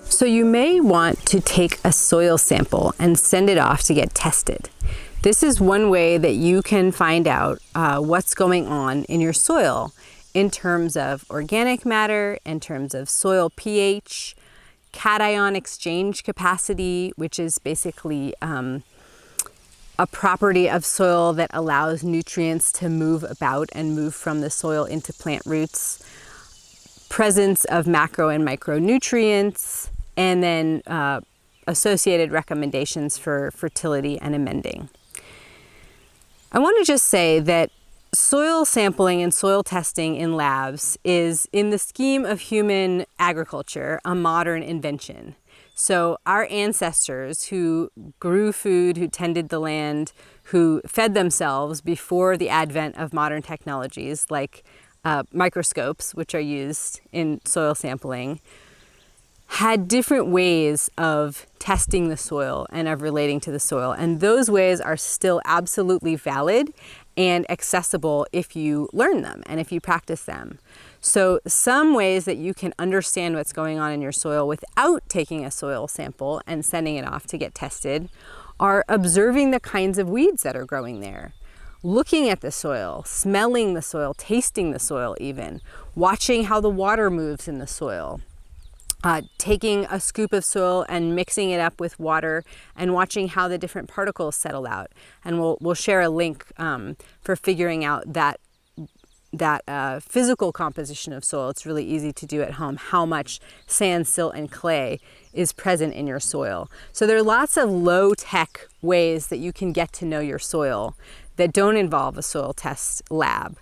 So you may want to take a soil sample and send it off to get tested. This is one way that you can find out what's going on in your soil in terms of organic matter, in terms of soil pH, cation exchange capacity, which is basically a property of soil that allows nutrients to move about and move from the soil into plant roots, presence of macro and micronutrients, and then associated recommendations for fertility and amending. I want to just say that soil sampling and soil testing in labs is, in the scheme of human agriculture, a modern invention. So our ancestors who grew food, who tended the land, who fed themselves before the advent of modern technologies like microscopes, which are used in soil sampling, had different ways of testing the soil and of relating to the soil. And those ways are still absolutely valid and accessible if you learn them and if you practice them. So some ways that you can understand what's going on in your soil without taking a soil sample and sending it off to get tested are observing the kinds of weeds that are growing there, looking at the soil, smelling the soil, tasting the soil even, watching how the water moves in the soil. Taking a scoop of soil and mixing it up with water and watching how the different particles settle out. And we'll share a link for figuring out that physical composition of soil. It's really easy to do at home, how much sand, silt, and clay is present in your soil. So there are lots of low-tech ways that you can get to know your soil that don't involve a soil test lab.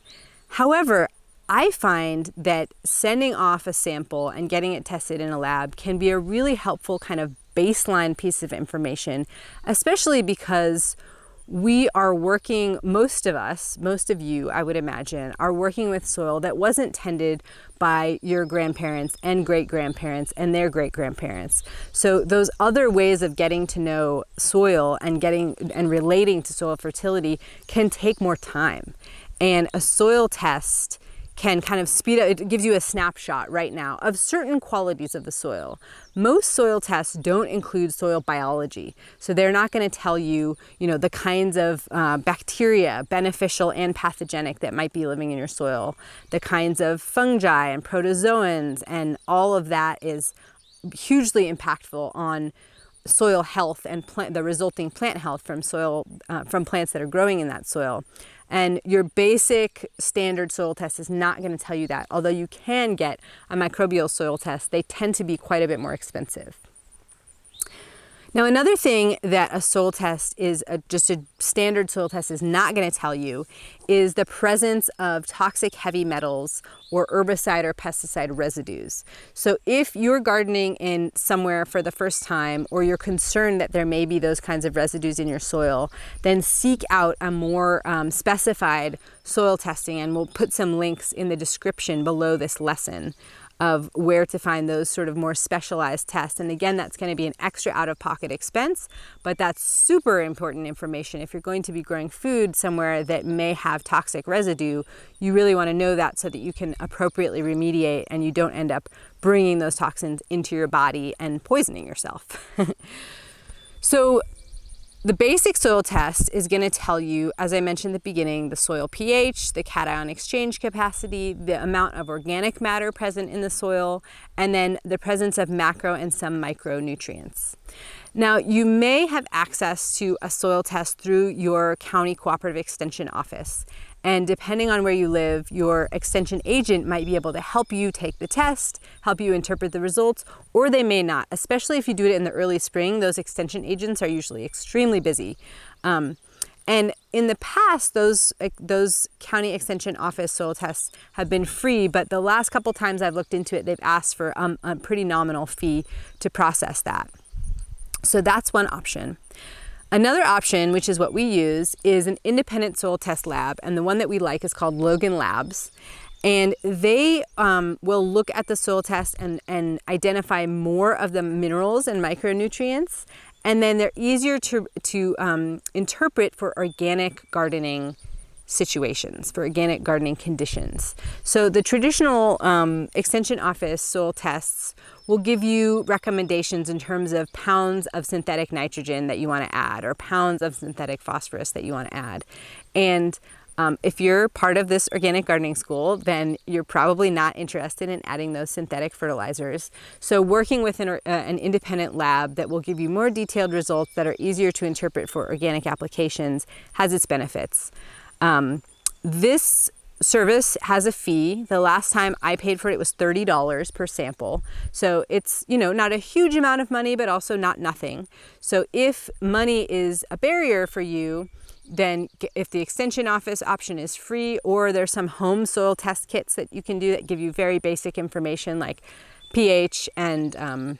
However, I find that sending off a sample and getting it tested in a lab can be a really helpful kind of baseline piece of information, especially because we are working, most of you, I would imagine, are working with soil that wasn't tended by your grandparents and great-grandparents and their great-grandparents. So those other ways of getting to know soil and relating to soil fertility can take more time. And a soil test can kind of speed up, it gives you a snapshot right now of certain qualities of the soil. Most soil tests don't include soil biology. So they're not going to tell you, the kinds of bacteria, beneficial and pathogenic, that might be living in your soil, the kinds of fungi and protozoans, and all of that is hugely impactful on soil health and the resulting plant health from plants that are growing in that soil. And your basic standard soil test is not going to tell you that. Although you can get a microbial soil test, they tend to be quite a bit more expensive. Now, another thing that a soil test just a standard soil test is not going to tell you is the presence of toxic heavy metals or herbicide or pesticide residues. So if you're gardening in somewhere for the first time, or you're concerned that there may be those kinds of residues in your soil, then seek out a more specified soil testing, and we'll put some links in the description below this lesson of where to find those sort of more specialized tests. And again, that's going to be an extra out-of-pocket expense, but that's super important information. If you're going to be growing food somewhere that may have toxic residue, you really want to know that so that you can appropriately remediate and you don't end up bringing those toxins into your body and poisoning yourself. So the basic soil test is going to tell you, as I mentioned at the beginning, the soil pH, the cation exchange capacity, the amount of organic matter present in the soil, and then the presence of macro and some micronutrients. Now, you may have access to a soil test through your county cooperative extension office. And depending on where you live, your extension agent might be able to help you take the test, help you interpret the results, or they may not. Especially if you do it in the early spring, those extension agents are usually extremely busy. And in the past, those county extension office soil tests have been free, but the last couple times I've looked into it, they've asked for a pretty nominal fee to process that. So that's one option. Another option, which is what we use, is an independent soil test lab, and the one that we like is called Logan Labs. And they will look at the soil test and identify more of the minerals and micronutrients, and then they're easier to interpret for organic gardening situations, for organic gardening conditions. So the traditional extension office soil tests will give you recommendations in terms of pounds of synthetic nitrogen that you want to add, or pounds of synthetic phosphorus that you want to add. And if you're part of this organic gardening school, then you're probably not interested in adding those synthetic fertilizers. So working with an independent lab that will give you more detailed results that are easier to interpret for organic applications has its benefits. This service has a fee. The last time I paid for it was $30 per sample. So it's, not a huge amount of money, but also not nothing. So if money is a barrier for you, then if the extension office option is free, or there's some home soil test kits that you can do that give you very basic information like pH and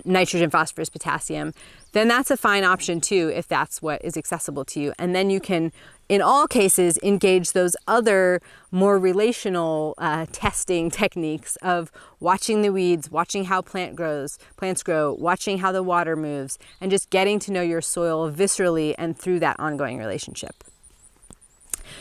nitrogen, phosphorus, potassium, then that's a fine option too if that's what is accessible to you. And then you can, in all cases, engage those other more relational testing techniques of watching the weeds, watching how plants grow, watching how the water moves, and just getting to know your soil viscerally and through that ongoing relationship.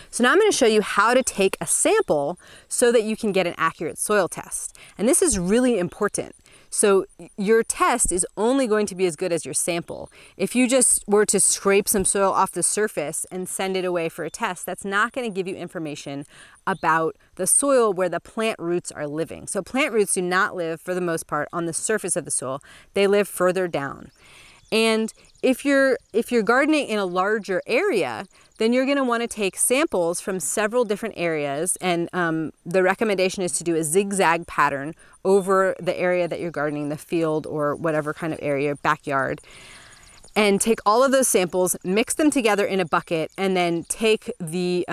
So now I'm going to show you how to take a sample so that you can get an accurate soil test. And this is really important. So your test is only going to be as good as your sample. If you just were to scrape some soil off the surface and send it away for a test, that's not going to give you information about the soil where the plant roots are living. So plant roots do not live, for the most part, on the surface of the soil. They live further down. And if you're gardening in a larger area, then you're going to want to take samples from several different areas, and the recommendation is to do a zigzag pattern over the area that you're gardening, the field or whatever kind of area, backyard, and take all of those samples, mix them together in a bucket, and then take the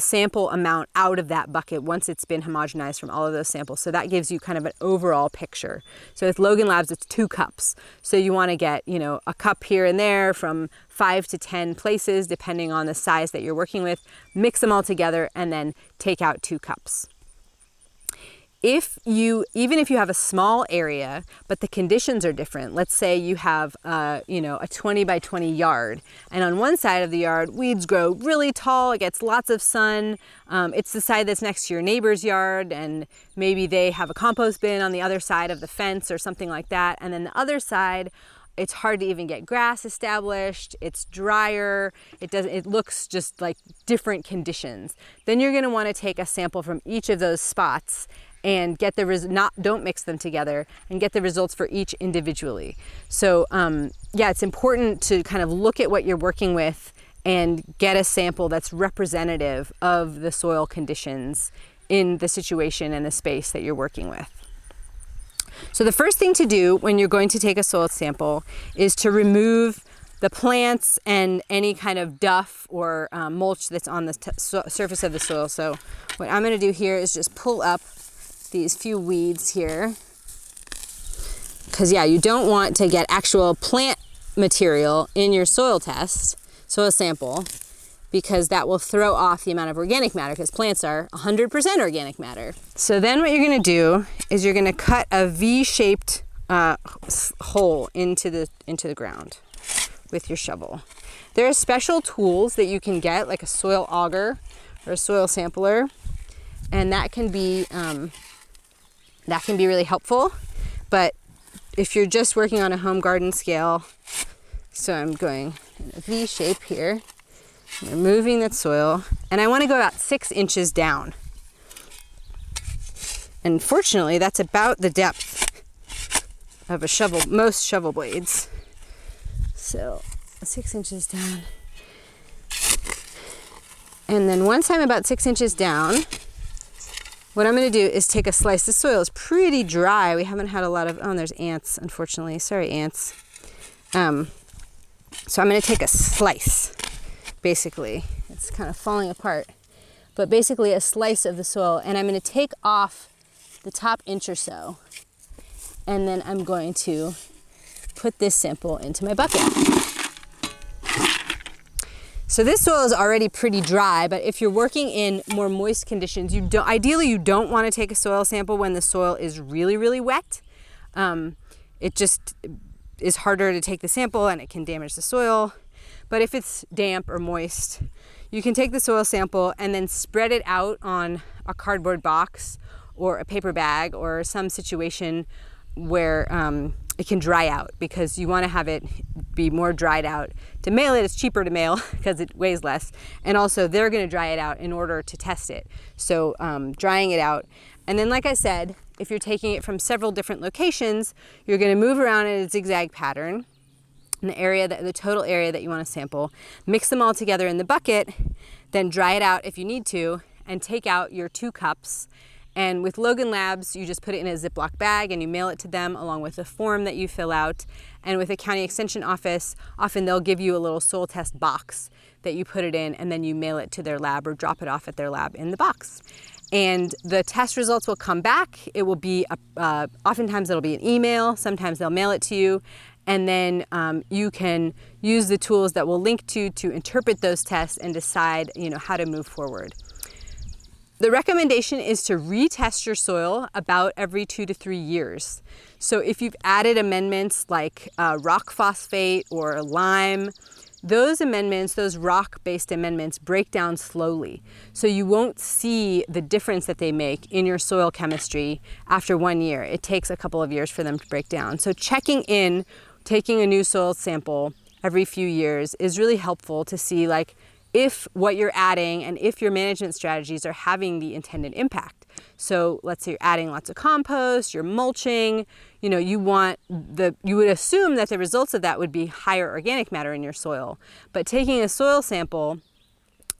sample amount out of that bucket once it's been homogenized from all of those samples. So that gives you kind of an overall picture. So with Logan Labs, it's 2 cups. So you want to get, a cup here and there from 5 to 10 places, depending on the size that you're working with. Mix them all together and then take out 2 cups. Even if you have a small area, but the conditions are different, let's say you have a 20 by 20 yard, and on one side of the yard, weeds grow really tall, it gets lots of sun, it's the side that's next to your neighbor's yard, and maybe they have a compost bin on the other side of the fence or something like that, and then the other side, it's hard to even get grass established, it's drier, it looks just like different conditions. Then you're gonna wanna take a sample from each of those spots and get don't mix them together, and get the results for each individually. So it's important to kind of look at what you're working with and get a sample that's representative of the soil conditions in the situation and the space that you're working with. So the first thing to do when you're going to take a soil sample is to remove the plants and any kind of duff or mulch that's on the surface of the soil. So what I'm going to do here is just pull up these few weeds here, because you don't want to get actual plant material in your soil sample, because that will throw off the amount of organic matter, because plants are 100% organic matter. So then what you're going to do is you're going to cut a V-shaped hole into the ground with your shovel. There are special tools that you can get, like a soil auger or a soil sampler, and that can be really helpful. But if you're just working on a home garden scale, so I'm going in a V shape here, I'm removing that soil, and I want to go about 6 inches down. And fortunately, that's about the depth of a shovel, most shovel blades. So 6 inches down. And then once I'm about 6 inches down, what I'm going to do is take a slice. This soil is pretty dry. We haven't had a lot of, there's ants, unfortunately. Sorry, ants. So I'm going to take a slice, basically. It's kind of falling apart. But basically a slice of the soil. And I'm going to take off the top inch or so. And then I'm going to put this sample into my bucket. So this soil is already pretty dry, but if you're working in more moist conditions, ideally you don't want to take a soil sample when the soil is really, really wet. It just is harder to take the sample and it can damage the soil. But if it's damp or moist, you can take the soil sample and then spread it out on a cardboard box or a paper bag or some situation where it can dry out, because you want to have it be more dried out. To mail it, it's cheaper to mail because it weighs less, and also they're going to dry it out in order to test it. So drying it out, and then like I said, if you're taking it from several different locations, you're going to move around in a zigzag pattern in the area, the total area that you want to sample, mix them all together in the bucket, then dry it out if you need to, and take out your 2 cups. And with Logan Labs, you just put it in a Ziploc bag and you mail it to them along with a form that you fill out. And with a county extension office, often they'll give you a little soil test box that you put it in, and then you mail it to their lab or drop it off at their lab in the box. And the test results will come back. It will be, oftentimes it'll be an email, sometimes they'll mail it to you. And then you can use the tools that we'll link to interpret those tests and decide, how to move forward. The recommendation is to retest your soil about every 2 to 3 years. So if you've added amendments like rock phosphate or lime, those amendments, those rock-based amendments, break down slowly. So you won't see the difference that they make in your soil chemistry after 1 year. It takes a couple of years for them to break down. So checking in, taking a new soil sample every few years is really helpful to see if what you're adding and if your management strategies are having the intended impact. So let's say you're adding lots of compost, you're mulching, you would assume that the results of that would be higher organic matter in your soil. But taking a soil sample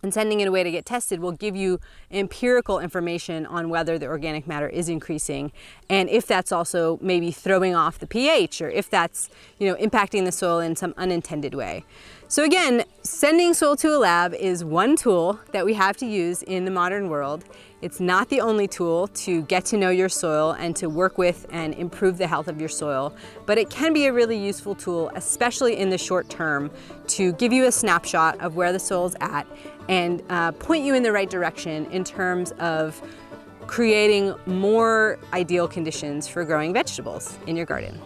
and sending it away to get tested will give you empirical information on whether the organic matter is increasing, and if that's also maybe throwing off the pH, or if that's impacting the soil in some unintended way. So again, sending soil to a lab is one tool that we have to use in the modern world. It's not the only tool to get to know your soil and to work with and improve the health of your soil, but it can be a really useful tool, especially in the short term, to give you a snapshot of where the soil is at and point you in the right direction in terms of creating more ideal conditions for growing vegetables in your garden.